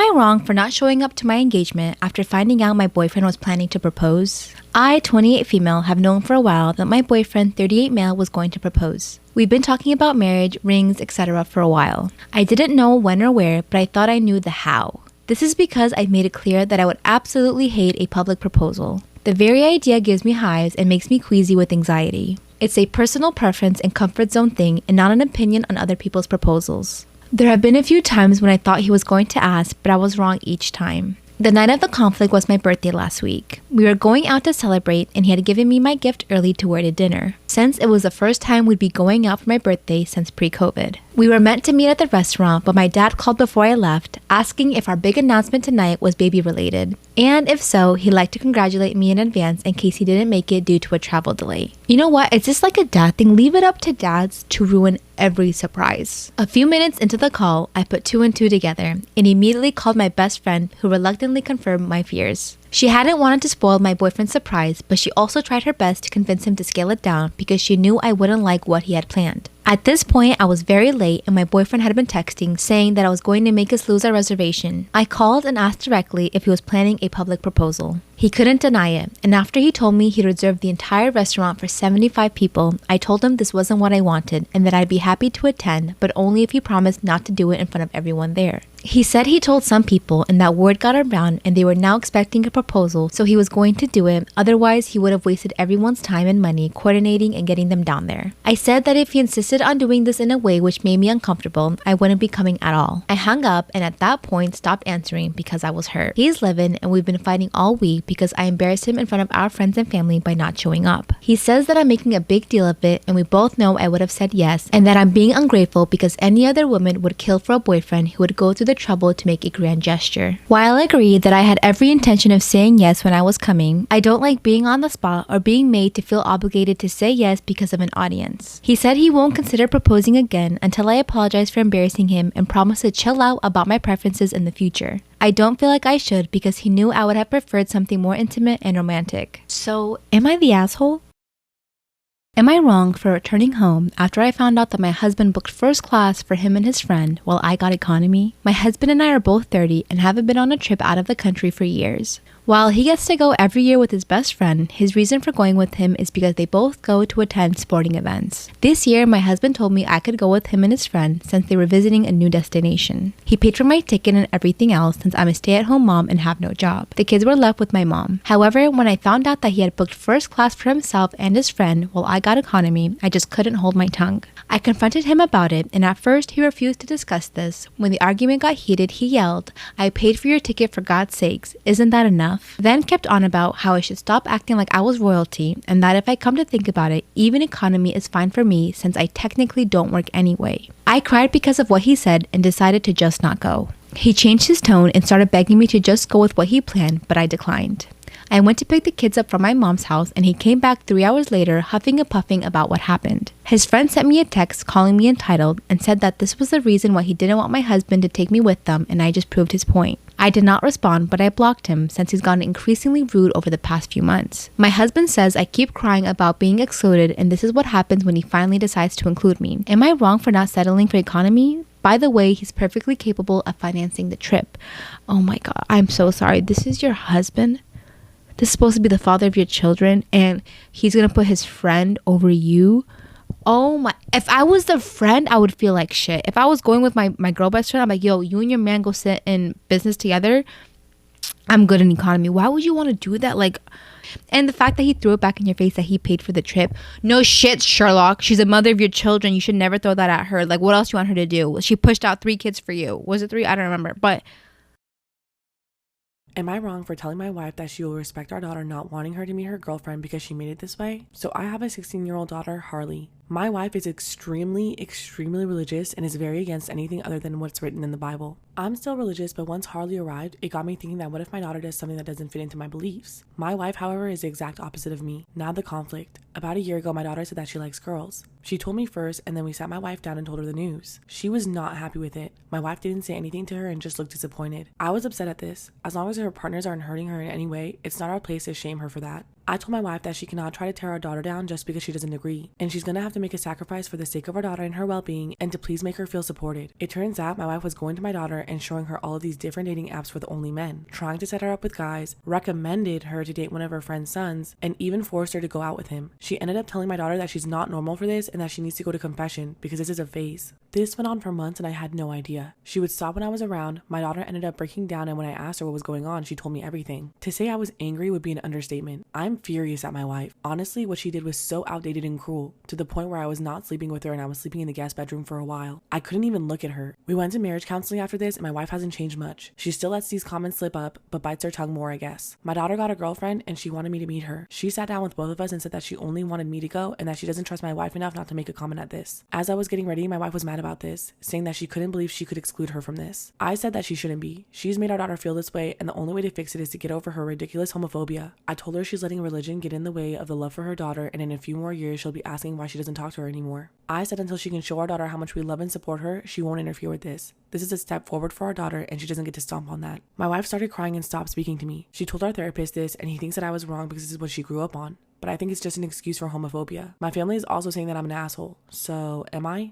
Am I wrong for not showing up to my engagement after finding out my boyfriend was planning to propose? I, 28 female, have known for a while that my boyfriend, 38 male, was going to propose. We've been talking about marriage, rings, etc. for a while. I didn't know when or where, but I thought I knew the how. This is because I made it clear that I would absolutely hate a public proposal. The very idea gives me hives and makes me queasy with anxiety. It's a personal preference and comfort zone thing and not an opinion on other people's proposals. There have been a few times when I thought he was going to ask, but I was wrong each time. The night of the conflict was my birthday last week. We were going out to celebrate and he had given me my gift early to wear to dinner, since it was the first time we'd be going out for my birthday since pre-COVID. We were meant to meet at the restaurant, but my dad called before I left, asking if our big announcement tonight was baby related. And if so, he'd like to congratulate me in advance in case he didn't make it due to a travel delay. You know what? It's just like a dad thing. Leave it up to dads to ruin every surprise. A few minutes into the call, I put two and two together and immediately called my best friend, who reluctantly confirmed my fears. She hadn't wanted to spoil my boyfriend's surprise, but she also tried her best to convince him to scale it down because she knew I wouldn't like what he had planned. At this point, I was very late and my boyfriend had been texting saying that I was going to make us lose our reservation. I called and asked directly if he was planning a public proposal. He couldn't deny it, and after he told me he'd reserved the entire restaurant for 75 people, I told him this wasn't what I wanted and that I'd be happy to attend, but only if he promised not to do it in front of everyone there. He said he told some people and that word got around and they were now expecting a proposal, so he was going to do it, otherwise he would have wasted everyone's time and money coordinating and getting them down there. I said that if he insisted on doing this in a way which made me uncomfortable, I wouldn't be coming at all. I hung up and at that point stopped answering because I was hurt. He's living and we've been fighting all week because I embarrassed him in front of our friends and family by not showing up. He says that I'm making a big deal of it and we both know I would have said yes, and that I'm being ungrateful because any other woman would kill for a boyfriend who would go through the trouble to make a grand gesture. While I agree that I had every intention of saying yes when I was coming, I don't like being on the spot or being made to feel obligated to say yes because of an audience. He said he won't consider proposing again until I apologize for embarrassing him and promise to chill out about my preferences in the future. I don't feel like I should because he knew I would have preferred something more intimate and romantic. So, am I the asshole? Am I wrong for returning home after I found out that my husband booked first class for him and his friend while I got economy? My husband and I are both 30 and haven't been on a trip out of the country for years. While he gets to go every year with his best friend, his reason for going with him is because they both go to attend sporting events. This year, my husband told me I could go with him and his friend since they were visiting a new destination. He paid for my ticket and everything else since I'm a stay-at-home mom and have no job. The kids were left with my mom. However, when I found out that he had booked first class for himself and his friend while I got economy, I just couldn't hold my tongue. I confronted him about it, and at first he refused to discuss this. When the argument got heated, he yelled, "I paid for your ticket for God's sakes, isn't that enough?" Then kept on about how I should stop acting like I was royalty, and that if I come to think about it, even economy is fine for me since I technically don't work anyway. I cried because of what he said and decided to just not go. He changed his tone and started begging me to just go with what he planned, but I declined. I went to pick the kids up from my mom's house and he came back 3 hours later huffing and puffing about what happened. His friend sent me a text calling me entitled and said that this was the reason why he didn't want my husband to take me with them, and I just proved his point. I did not respond, but I blocked him since he's gotten increasingly rude over the past few months. My husband says I keep crying about being excluded, and this is what happens when he finally decides to include me. Am I wrong for not settling for economy? By the way, he's perfectly capable of financing the trip. Oh my god, I'm so sorry. This is your husband? This is supposed to be the father of your children, and he's gonna put his friend over you? Oh my, if I was the friend, I would feel like shit. If I was going with my girl best friend, I'm like, yo, you and your man go sit in business together. I'm good in economy. Why would you want to do that? Like, and the fact that he threw it back in your face that he paid for the trip. No shit, Sherlock. She's a mother of your children. You should never throw that at her. Like, what else you want her to do? She pushed out 3 kids for you. Was it 3? I don't remember. But am I wrong for telling my wife that she will respect our daughter not wanting her to meet her girlfriend because she made it this way? So I have a 16-year-old daughter, Harley. My wife is extremely religious and is very against anything other than what's written in the Bible. I'm still religious, but once Harley arrived, it got me thinking that what if my daughter does something that doesn't fit into my beliefs? My wife, however, is the exact opposite of me. Now the conflict. About a year ago, my daughter said that she likes girls. She told me first, and then we sat my wife down and told her the news. She was not happy with it. My wife didn't say anything to her and just looked disappointed. I was upset at this. As long as her partners aren't hurting her in any way, it's not our place to shame her for that. I told my wife that she cannot try to tear our daughter down just because she doesn't agree, and she's gonna have to make a sacrifice for the sake of our daughter and her well-being, and to please make her feel supported. It turns out my wife was going to my daughter and showing her all of these different dating apps for the only men, trying to set her up with guys, recommended her to date one of her friend's sons, and even forced her to go out with him. She ended up telling my daughter that she's not normal for this and that she needs to go to confession because this is a phase. This went on for months and I had no idea. She would stop when I was around. My daughter ended up breaking down, and when I asked her what was going on, she told me everything. To say I was angry would be an understatement. I'm furious at my wife. Honestly, what she did was so outdated and cruel, to the point where I was not sleeping with her and I was sleeping in the guest bedroom for a while. I couldn't even look at her. We went to marriage counseling after this, and my wife hasn't changed much. She still lets these comments slip up, but bites her tongue more, I guess. My daughter got a girlfriend and she wanted me to meet her. She sat down with both of us and said that she only wanted me to go and that she doesn't trust my wife enough not to make a comment at this. As I was getting ready, my wife was mad about this, saying that she couldn't believe she could exclude her from this. I said that she shouldn't be. She's made our daughter feel this way, and the only way to fix it is to get over her ridiculous homophobia. I told her she's letting religion get in the way of the love for her daughter, and in a few more years she'll be asking why she doesn't talk to her anymore. I said until she can show our daughter how much we love and support her, she won't interfere with this. This is a step forward for our daughter, and she doesn't get to stomp on that. My wife started crying and stopped speaking to me. She told our therapist this, and he thinks that I was wrong because this is what she grew up on. But I think it's just an excuse for homophobia. My family is also saying that I'm an asshole. So, am I?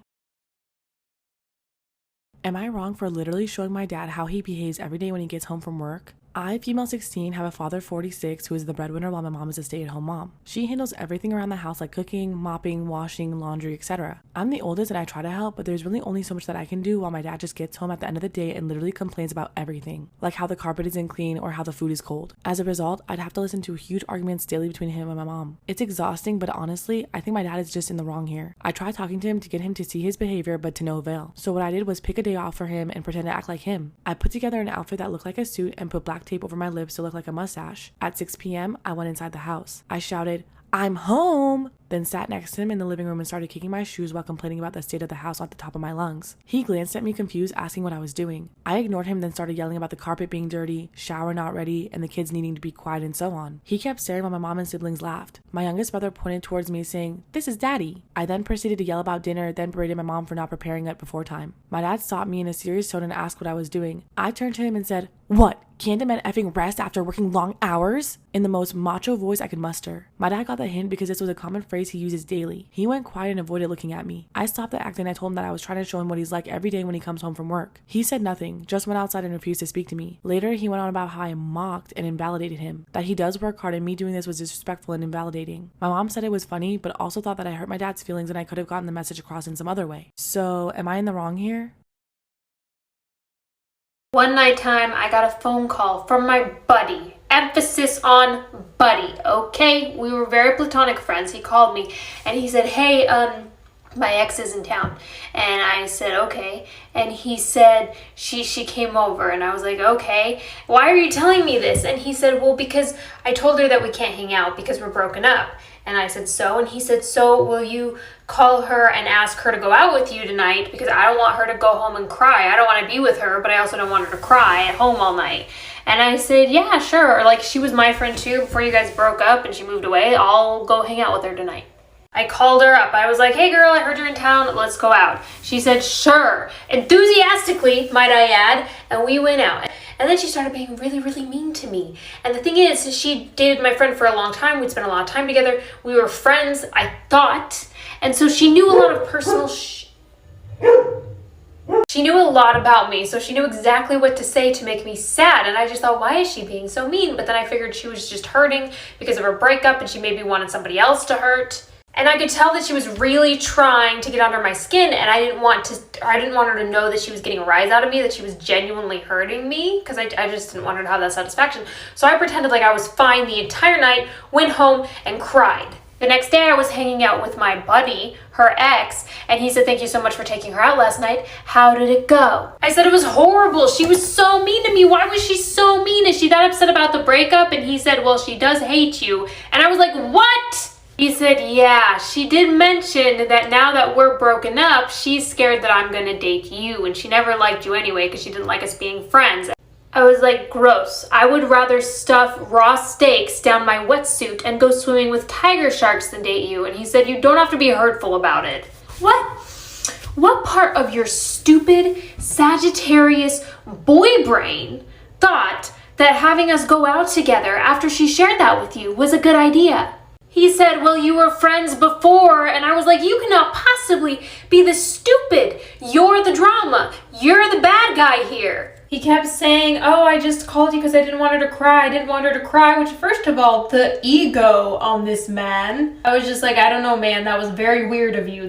Am I wrong for literally showing my dad how he behaves every day when he gets home from work? I, female 16, have a father 46 who is the breadwinner while my mom is a stay-at-home mom. She handles everything around the house like cooking, mopping, washing, laundry, etc. I'm the oldest and I try to help, but there's really only so much that I can do while my dad just gets home at the end of the day and literally complains about everything, like how the carpet isn't clean or how the food is cold. As a result, I'd have to listen to huge arguments daily between him and my mom. It's exhausting, but honestly, I think my dad is just in the wrong here. I tried talking to him to get him to see his behavior, but to no avail. So what I did was pick a day off for him and pretend to act like him. I put together an outfit that looked like a suit and put black tape over my lips to look like a mustache. At 6 p.m., I went inside the house. I shouted, "I'm home!" Then sat next to him in the living room and started kicking my shoes while complaining about the state of the house at the top of my lungs. He glanced at me confused, asking what I was doing. I ignored him, then started yelling about the carpet being dirty, shower not ready, and the kids needing to be quiet and so on. He kept staring while my mom and siblings laughed. My youngest brother pointed towards me saying, "This is Daddy." I then proceeded to yell about dinner, then berated my mom for not preparing it before time. My dad stopped me in a serious tone and asked what I was doing. I turned to him and said, "What? Can't a man effing rest after working long hours?" In the most macho voice I could muster. My dad got the hint because this was a common phrase he uses daily. He went quiet and avoided looking at me. I stopped the act and I told him that I was trying to show him what he's like every day when he comes home from work. He said nothing, just went outside and refused to speak to me. Later, he went on about how I mocked and invalidated him, that he does work hard and me doing this was disrespectful and invalidating. My mom said it was funny, but also thought that I hurt my dad's feelings and I could have gotten the message across in some other way. So, am I in the wrong here? One nighttime, I got a phone call from my buddy. Emphasis on buddy, okay? We were very platonic friends. He called me and he said, "Hey, my ex is in town." And I said, "Okay." And he said, she came over. And I was like, "Okay, why are you telling me this?" And he said, "Well, because I told her that we can't hang out because we're broken up." And I said, "So?" And he said, "So will you call her and ask her to go out with you tonight? Because I don't want her to go home and cry. I don't want to be with her, but I also don't want her to cry at home all night." And I said, "Yeah, sure. Like, she was my friend too before you guys broke up and she moved away. I'll go hang out with her tonight." I called her up. I was like, "Hey girl, I heard you're in town. Let's go out." She said, "Sure." Enthusiastically, might I add. And we went out. And then she started being really, really mean to me. And the thing is, she dated my friend for a long time. We'd spent a lot of time together. We were friends, I thought. And so she knew a lot of personal She knew a lot about me, so she knew exactly what to say to make me sad. And I just thought, why is she being so mean? But then I figured she was just hurting because of her breakup and she maybe wanted somebody else to hurt. And I could tell that she was really trying to get under my skin, and I didn't want her to know that she was getting a rise out of me, that she was genuinely hurting me, because I just didn't want her to have that satisfaction. So I pretended like I was fine the entire night, went home, and cried. The next day I was hanging out with my buddy, her ex, and he said, "Thank you so much for taking her out last night. How did it go?" I said, "It was horrible. She was so mean to me. Why was she so mean? Is she that upset about the breakup?" And he said, "Well, she does hate you." And I was like, "What?" He said, "Yeah, she did mention that now that we're broken up, she's scared that I'm gonna date you, and she never liked you anyway because she didn't like us being friends." I was like, "Gross. I would rather stuff raw steaks down my wetsuit and go swimming with tiger sharks than date you." And he said, "You don't have to be hurtful about it." What part of your stupid Sagittarius boy brain thought that having us go out together after she shared that with you was a good idea. He said, well, you were friends before, and I was like, you cannot possibly be this stupid. You're the drama. You're the bad guy here. He kept saying, oh, I just called you because I didn't want her to cry. I didn't want her to cry, which first of all, the ego on this man. I was just like, I don't know, man, that was very weird of you.